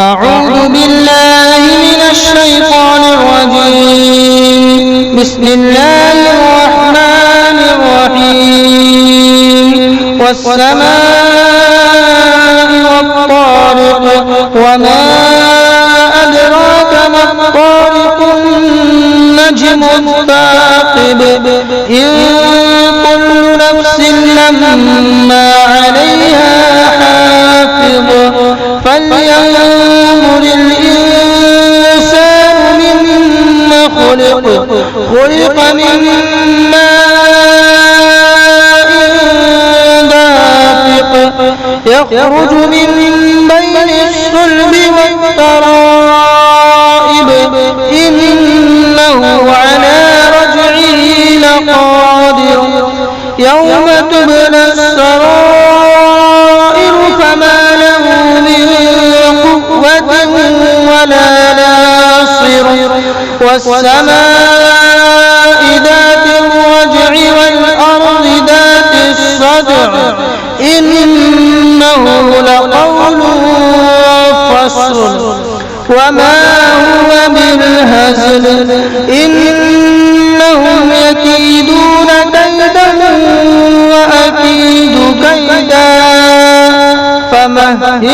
أعوذ بالله من الشيطان الرجيم. بسم الله الرحمن الرحيم. والسماء والطارق وما أدراك ما الطارق النجم الثاقب إن كل نفس لما عليها حافظ فلينظر الإنسان مما خلق من ماء دافق يخرج من بين الصلب والترائب إنه على رجعه لقادر يوم تبلى السرائر فما له من قوة ولا ناصر والسماء ذات الرجع والأرض ذات الصدع إنه لقول فصل وما هو بالهزل إنهم يكيدون كيدا وأكيد كيدا فمهل